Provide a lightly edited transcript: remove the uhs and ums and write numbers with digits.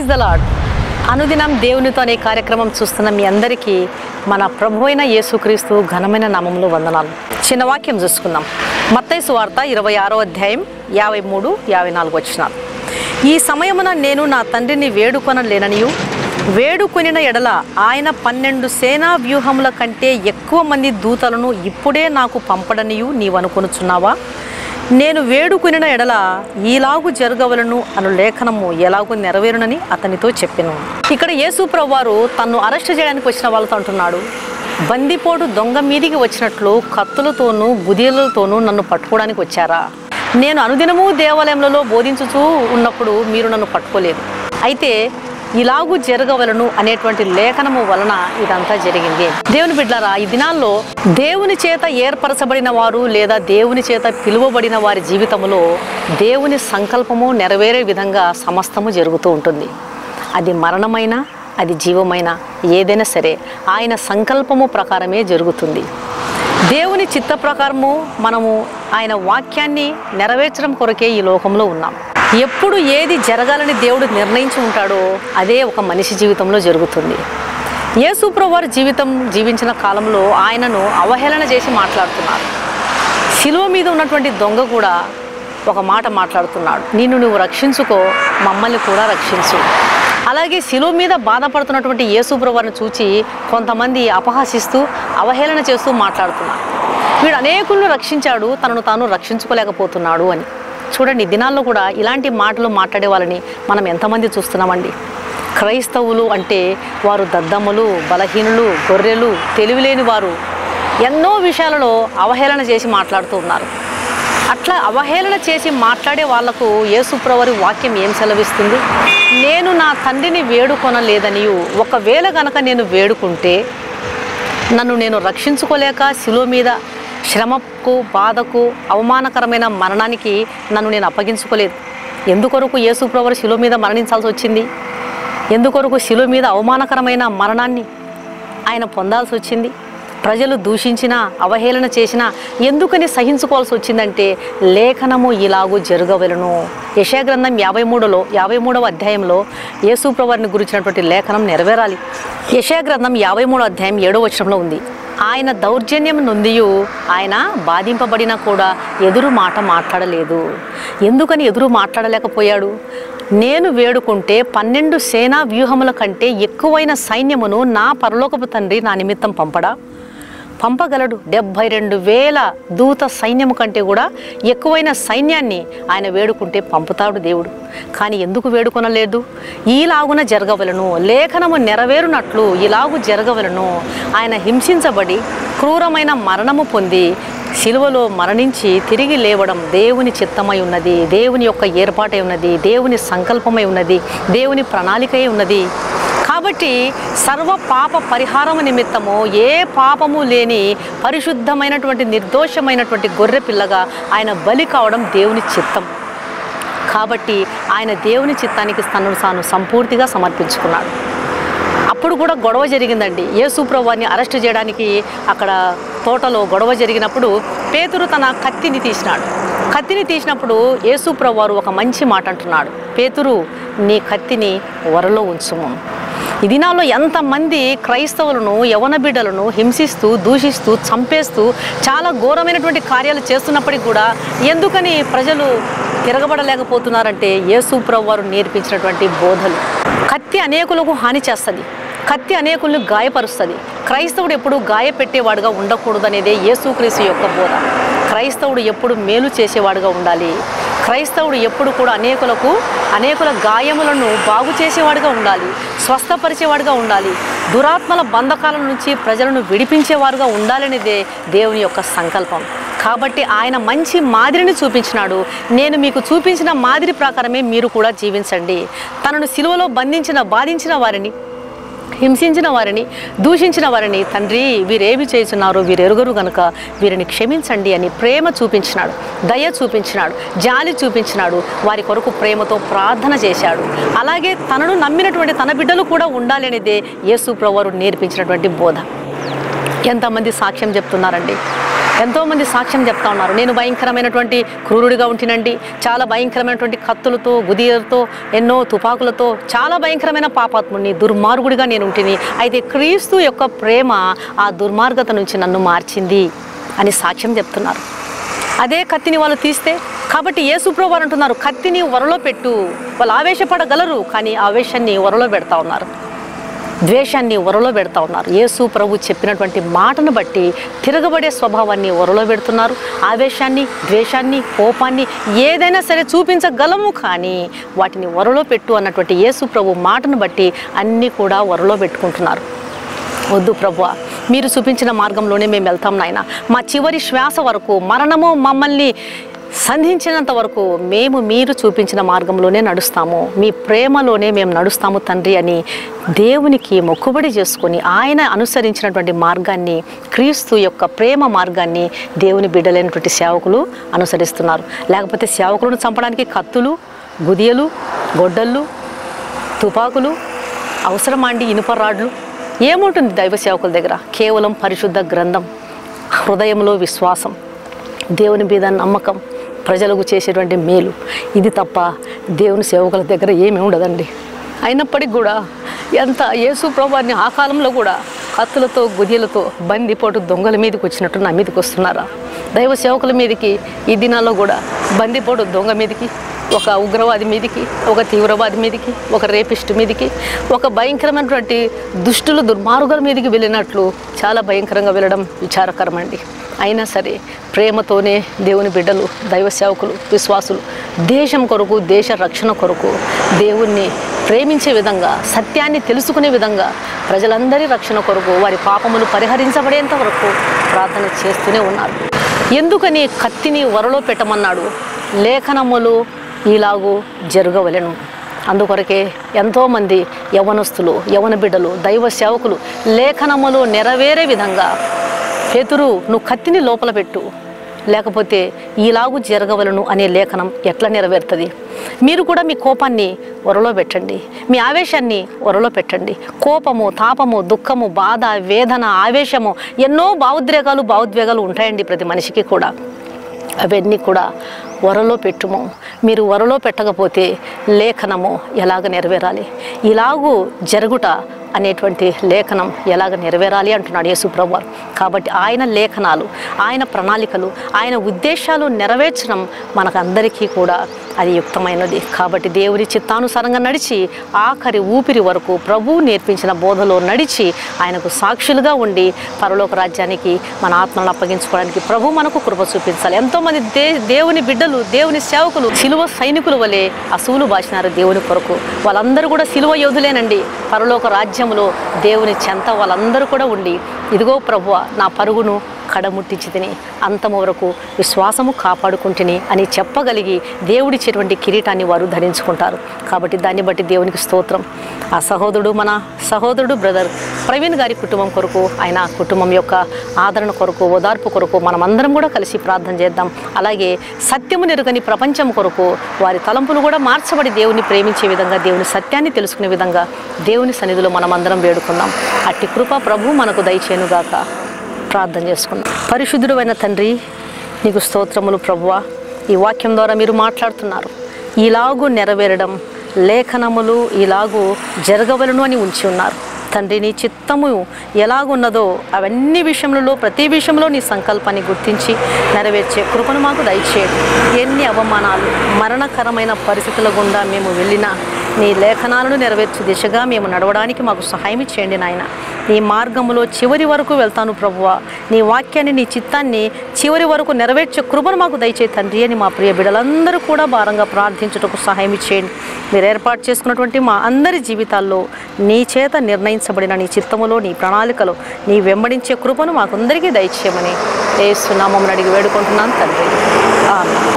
Praise the lord. అనుదినం దేవునితో అనే కార్యక్రమం చూస్తున్న మీ అందరికీ మన ప్రభు అయిన యేసుక్రీస్తు ఘనమైన నామములో వందనాలు. చిన్న వాక్యం చూసుకుందాం. మత్తయి సువార్త 26వ అధ్యాయం 53, 54 వచనాలు. ఈ సమయమున నేను నా తండ్రిని వేడుకొనలేననియు, వేడుకొనిన ఎడల ఆయన 12 సేనా వ్యూహముల కంటే ఎక్కువ మంది దూతలను ఇప్పుడే నాకు పంపడనియు నీవనుకొనుచున్నావా? నేను వేడుకొనిన ఎడల ఈలాగు జరగవలను అను లేఖనము ఎలాగూ నెరవేరునని అతనితో చెప్పెను. ఇక్కడ యేసు ప్రభువారు తన్ను అరెస్ట్ చేయడానికి వచ్చిన వాళ్ళతో అంటున్నాడు, బందిపోటు దొంగ మీదికి వచ్చినట్లు కత్తులతోనూ గుదిలతోనూ నన్ను పట్టుకోవడానికి వచ్చారా? నేను అనుదినము దేవాలయంలో బోధించుతూ ఉన్నప్పుడు మీరు నన్ను పట్టుకోలేదు. అయితే ఇలాగూ జరగవలను అనేటువంటి లేఖనము వలన ఇదంతా జరిగింది. దేవుని బిడ్డలారా, ఈ దినాల్లో దేవుని చేత ఏర్పరచబడిన వారు లేదా దేవుని చేత పిలువబడిన వారి జీవితంలో దేవుని సంకల్పము నెరవేరే విధంగా సమస్తము జరుగుతూ ఉంటుంది. అది మరణమైనా అది జీవమైనా ఏదైనా సరే ఆయన సంకల్పము ప్రకారమే జరుగుతుంది. దేవుని చిత్త ప్రకారము మనము ఆయన వాక్యాన్ని నెరవేర్చడం కొరకే ఈ లోకంలో ఉన్నాం. ఎప్పుడు ఏది జరగాలని దేవుడు నిర్ణయించి ఉంటాడో అదే ఒక మనిషి జీవితంలో జరుగుతుంది. యేసు ప్రభువారు జీవించిన కాలంలో ఆయనను అవహేళన చేసి మాట్లాడుతున్నారు. శిలువ మీద ఉన్నటువంటి దొంగ కూడా ఒక మాట మాట్లాడుతున్నాడు, నిన్ను నువ్వు రక్షించుకో, మమ్మల్ని కూడా రక్షించు. అలాగే శిలువ మీద బాధపడుతున్నటువంటి యేసు ప్రభువారిని చూచి కొంతమంది అపహాసిస్తూ అవహేళన చేస్తూ మాట్లాడుతున్నారు, వీడు అనేకులను రక్షించాడు, తనను తాను రక్షించుకోలేకపోతున్నాడు అని. చూడండి, దినాల్లో కూడా ఇలాంటి మాటలు మాట్లాడే వాళ్ళని మనం ఎంతమంది చూస్తున్నామండి. క్రైస్తవులు అంటే వారు దద్దమ్మలు, బలహీనులు, గొర్రెలు, తెలివిలేని వారు, ఎన్నో విషయాలలో అవహేళన చేసి మాట్లాడుతూ ఉన్నారు. అట్లా అవహేళన చేసి మాట్లాడే వాళ్లకు యేసు ప్రభువారి వాక్యం ఏం సెలవిస్తుంది? నేను నా తండ్రిని వేడుకొనలేదనియు, ఒకవేళ గనక నేను వేడుకుంటే నన్ను నేను రక్షించుకోలేక శిలువ మీద శ్రమకు, బాధకు, అవమానకరమైన మరణానికి నన్ను నేను అప్పగించుకోలేదు. ఎందుకొరకు యేసు ప్రభువారు శిలువ మీద మరణించాల్సి వచ్చింది? ఎందుకొరకు శిలువ మీద అవమానకరమైన మరణాన్ని ఆయన పొందాల్సి వచ్చింది? ప్రజలు దూషించినా, అవహేళన చేసినా ఎందుకని సహించుకోవాల్సి వచ్చిందంటే లేఖనము ఇలాగూ జరగవలెను. యెషయా గ్రంథం 53వ అధ్యాయంలో యేసు ప్రభువారిని గురించినటువంటి లేఖనం నెరవేరాలి. యెషయా గ్రంథం 53వ అధ్యాయం 7వ వచనంలో ఉంది, ఆయన దౌర్జన్యం నొందియు ఆయన బాధింపబడినా కూడా ఎదురు మాట మాట్లాడలేదు. ఎందుకని ఎదురు మాట్లాడలేకపోయాడు? నేను వేడుకుంటే 12 సేనా వ్యూహముల కంటే ఎక్కువైన సైన్యమును నా పరలోకపు తండ్రి నా నిమిత్తం పంపగలడు. 72,000 దూత సైన్యము కంటే కూడా ఎక్కువైన సైన్యాన్ని ఆయన వేడుకుంటే పంపుతాడు దేవుడు. కానీ ఎందుకు వేడుకొనలేదు? ఈలాగున జరగవలను, లేఖనము నెరవేరునట్లు ఇలాగు జరగవలను. ఆయన హింసించబడి క్రూరమైన మరణము పొంది శిలువలో మరణించి తిరిగి లేవడం దేవుని చిత్తమై ఉన్నది, దేవుని యొక్క ఏర్పాటై ఉన్నది, దేవుని సంకల్పమై ఉన్నది, దేవుని ప్రణాళికై ఉన్నది. కాబట్టి సర్వ పాప పరిహారము నిమిత్తము ఏ పాపము లేని పరిశుద్ధమైనటువంటి నిర్దోషమైనటువంటి గొర్రె పిల్లగా ఆయన బలి కావడం దేవుని చిత్తం. కాబట్టి ఆయన దేవుని చిత్తానికి తనను తాను సంపూర్తిగా సమర్పించుకున్నాడు. అప్పుడు కూడా గొడవ జరిగిందండి. యేసు ప్రభువారిని అరెస్ట్ చేయడానికి అక్కడ తోటలో గొడవ జరిగినప్పుడు పేతురు తన కత్తిని తీసినప్పుడు యేసు ప్రభువారు ఒక మంచి మాట అంటున్నాడు, పేతురు నీ కత్తిని వరలో ఉంచుము. ఈ దినాల్లో ఎంతమంది క్రైస్తవులను, యవన బిడ్డలను హింసిస్తూ, దూషిస్తూ, చంపేస్తూ చాలా ఘోరమైనటువంటి కార్యాలు చేస్తున్నప్పటికీ కూడా ఎందుకని ప్రజలు తిరగబడలేకపోతున్నారంటే యేసు ప్రభువారు నేర్పించినటువంటి బోధలు. కత్తి అనేకులకు హాని చేస్తుంది, కత్తి అనేకులను గాయపరుస్తుంది. క్రైస్తవుడు ఎప్పుడు గాయపెట్టేవాడుగా ఉండకూడదు అనేదే యేసుక్రీస్తు యొక్క బోధ. క్రైస్తవుడు ఎప్పుడు మేలు చేసేవాడుగా ఉండాలి. క్రైస్తవుడు ఎప్పుడు కూడా అనేకుల గాయములను బాగు చేసేవాడుగా ఉండాలి, స్వస్థపరిచేవాడుగా ఉండాలి, దురాత్మల బంధకాల నుంచి ప్రజలను విడిపించేవారుగా ఉండాలనేదే దేవుని యొక్క సంకల్పం. కాబట్టి ఆయన మంచి మాదిరిని చూపించినాడు. నేను మీకు చూపించిన మాదిరి ప్రకారమే మీరు కూడా జీవించండి. తనను సిలువలో బాధించిన వారిని, హింసించిన వారిని, దూషించిన వారిని, తండ్రి వీరేమి చేస్తున్నారు, వీరెరుగరు గనుక వీరిని క్షమించండి అని ప్రేమ చూపించినాడు, దయ చూపించినాడు, జాలి చూపించినాడు. వారి కొరకు ప్రేమతో ప్రార్థన చేశాడు. అలాగే తనను నమ్మినటువంటి తన బిడ్డలు కూడా ఉండాలి అనేదే యేసు ప్రభువారు నేర్పించినటువంటి బోధ. ఎంతమంది సాక్ష్యం చెప్తున్నారండి. ఎంతోమంది సాక్ష్యం చెప్తా ఉన్నారు, నేను భయంకరమైనటువంటి క్రూరుడిగా ఉంటినండి, చాలా భయంకరమైనటువంటి కత్తులతో గుదియలతో ఎన్నో తుపాకులతో చాలా భయంకరమైన పాపాత్ముడిని దుర్మార్గుడిగా నేను ఉంటిని, అయితే క్రీస్తు యొక్క ప్రేమ ఆ దుర్మార్గత నుంచి నన్ను మార్చింది అని సాక్ష్యం చెప్తున్నారు. అదే కత్తిని వాళ్ళు తీస్తే, కాబట్టి యేసుప్రభు అంటున్నారు కత్తిని వరలో పెట్టు. వాళ్ళు ఆవేశపడగలరు, కానీ ఆవేశాన్ని వరలో పెడతా ఉన్నారు, ద్వేషాన్ని వరలో పెడతా ఉన్నారు. యేసు ప్రభు చెప్పినటువంటి మాటను బట్టి తిరగబడే స్వభావాన్ని వరలో పెడుతున్నారు. ఆవేశాన్ని, ద్వేషాన్ని, కోపాన్ని ఏదైనా సరే చూపించగలము, కానీ వాటిని వరలో పెట్టు అన్నటువంటి యేసు ప్రభు మాటను బట్టి అన్నీ కూడా వరలో పెట్టుకుంటున్నారు. వద్దు ప్రభువా, మీరు చూపించిన మార్గంలోనే మేము వెళ్తాం నాయన, మా చివరి శ్వాస వరకు, మరణము మమ్మల్ని సంధించినంత వరకు మేము మీరు చూపించిన మార్గంలోనే నడుస్తాము, మీ ప్రేమలోనే మేము నడుస్తాము తండ్రి అని దేవునికి మొక్కుబడి చేసుకొని ఆయన అనుసరించినటువంటి మార్గాన్ని, క్రీస్తు యొక్క ప్రేమ మార్గాన్ని దేవుని బిడ్డలైనటువంటి సేవకులు అనుసరిస్తున్నారు. లేకపోతే సేవకులను చంపడానికి కత్తులు, గుదియలు, గొడ్డళ్ళు, తుపాకులు అవసరమాండి, ఇనుప రాడ్లు ఏముంటుంది దైవ సేవకుల దగ్గర? కేవలం పరిశుద్ధ గ్రంథం, హృదయంలో విశ్వాసం, దేవుని మీద నమ్మకం, ప్రజలకు చేసేటువంటి మేలు, ఇది తప్ప దేవుని సేవకుల దగ్గర ఏమీ ఉండదండి. అయినప్పటికీ కూడా ఎంత యేసు ప్రభువాన్ని ఆ కాలంలో కూడా కత్తులతో గుదియలతో బందిపోటు దొంగల మీదకి వచ్చినట్టు నా మీదకి వస్తున్నారా? దైవ సేవకుల మీదకి ఈ దినాల్లో కూడా బందిపోటు దొంగ మీదకి, ఒక ఉగ్రవాది మీదకి, ఒక తీవ్రవాది మీదకి, ఒక రేపిస్ట్ మీదకి, ఒక భయంకరమైనటువంటి దుష్టులు దుర్మార్గుల మీదకి వెళ్ళినట్లు చాలా భయంకరంగా వెళ్ళడం విచారకరమండి. అయినా సరే ప్రేమతోనే దేవుని బిడ్డలు, దైవ సేవకులు, విశ్వాసులు దేశం కొరకు, దేశ రక్షణ కొరకు, దేవుణ్ణి ప్రేమించే విధంగా, సత్యాన్ని తెలుసుకునే విధంగా, ప్రజలందరి రక్షణ కొరకు, వారి పాపములు పరిహరించబడేంత వరకు ప్రార్థన చేస్తూనే ఉన్నారు. ఎందుకని కత్తిని వరలో పెట్టమన్నాడు? లేఖనములు ఇలాగూ జరగవలెను. అందుకొరకే ఎంతోమంది యవనస్తులు, యవన బిడ్డలు, దైవ సేవకులు లేఖనములు నెరవేరే విధంగా, పేతురు నువ్వు కత్తిని లోపల పెట్టు, లేకపోతే ఈలాగు జరగవలను అనే లేఖనం ఎట్లా నెరవేరుతుంది? మీరు కూడా మీ కోపాన్ని వరలో పెట్టండి, మీ ఆవేశాన్ని వరలో పెట్టండి. కోపము, తాపము, దుఃఖము, బాధ, వేదన, ఆవేశము, ఎన్నో భావోద్వేగాలు ఉంటాయండి ప్రతి మనిషికి కూడా. అవన్నీ కూడా వరలో పెట్టుము. మీరు వరలో పెట్టకపోతే లేఖనము ఎలాగ నెరవేరాలి? ఇలాగూ జరుగుట అనేటువంటి లేఖనం ఎలాగ నెరవేరాలి అంటున్నాడు యేసు ప్రభువారు. కాబట్టి ఆయన లేఖనాలు, ఆయన ప్రణాళికలు, ఆయన ఉద్దేశాలు నెరవేర్చడం మనకందరికీ కూడా అది యుక్తమైనది. కాబట్టి దేవుని చిత్తానుసారంగా నడిచి ఆఖరి ఊపిరి వరకు ప్రభువు నేర్పించిన బోధలో నడిచి ఆయనకు సాక్షులుగా ఉండి పరలోక రాజ్యానికి మన ఆత్మలను అప్పగించుకోవడానికి ప్రభు మనకు కృప చూపించాలి. ఎంతోమంది దేవుని బిడ్డలు, దేవుని సేవకులు సిలువ సైనికుల వలె అసూలు బాసినారు దేవుని కొరకు. వాళ్ళందరూ కూడా సిలువ యోధులేనండి. పరలోక రాజ్యంలో దేవుని చెంత వాళ్ళందరూ కూడా ఉండి, ఇదిగో ప్రభువా నా పరుగును కడముట్టించి తిని అంతము వరకు విశ్వాసము కాపాడుకుంటుని అని చెప్పగలిగి దేవుడిచ్చేటువంటి కిరీటాన్ని వారు ధరించుకుంటారు. కాబట్టి దాన్ని బట్టి దేవునికి స్తోత్రం. ఆ సహోదరుడు, మన సహోదరుడు బ్రదర్ ప్రవీణ్ గారి కుటుంబం కొరకు, ఆయన కుటుంబం యొక్క ఆదరణ కొరకు, ఓదార్పు కొరకు మనమందరం కూడా కలిసి ప్రార్థన చేద్దాం. అలాగే సత్యము నెరుగని ప్రపంచం కొరకు వారి తలంపులు కూడా మార్చబడి దేవుని ప్రేమించే విధంగా, దేవుని సత్యాన్ని తెలుసుకునే విధంగా దేవుని సన్నిధిలో మనమందరం వేడుకుందాం. అట్టి కృప ప్రభు మనకు దయచేయునుగాక. ప్రార్థన చేసుకుందాం. పరిశుద్ధుడు అయిన తండ్రి, నీకు స్తోత్రములు ప్రభువా. ఈ వాక్యం ద్వారా మీరు మాట్లాడుతున్నారు. ఇలాగూ నెరవేరడం, లేఖనములు ఇలాగూ జరగవలను అని ఉంచి ఉన్నారు తండ్రి. నీ చిత్తము ఎలాగున్నదో అవన్నీ విషయంలో, ప్రతి విషయంలో నీ సంకల్పాన్ని గుర్తించి నెరవేర్చే కృపను మాకు దయచేయండి. ఎన్ని అవమానాలు, మరణకరమైన పరిస్థితుల గుండా మేము వెళ్ళినా నీ లేఖనాలను నెరవేర్చే దిశగా మేము నడవడానికి మాకు సహాయం చేయండి నాయన. నీ మార్గములో చివరి వరకు వెళ్తాను ప్రభువా. నీ వాక్యాన్ని, నీ చిత్తాన్ని చివరి వరకు నెరవేర్చే కృపను మాకు దయచే తండ్రి అని మా ప్రియ బిడ్డలందరూ కూడా భారంగా ప్రార్థించుటకు సహాయం చేయండి. మీరు ఏర్పాటు చేసుకున్నటువంటి మా అందరి జీవితాల్లో నీ చేత నిర్ణయించబడిన నీ చిత్తములో, నీ ప్రణాళికలో నీ వెంబడించే కృపను మాకందరికీ దయచేయమని యేసు నామమున అడిగి వేడుకుంటున్నాను తండ్రి. ఆమేన్.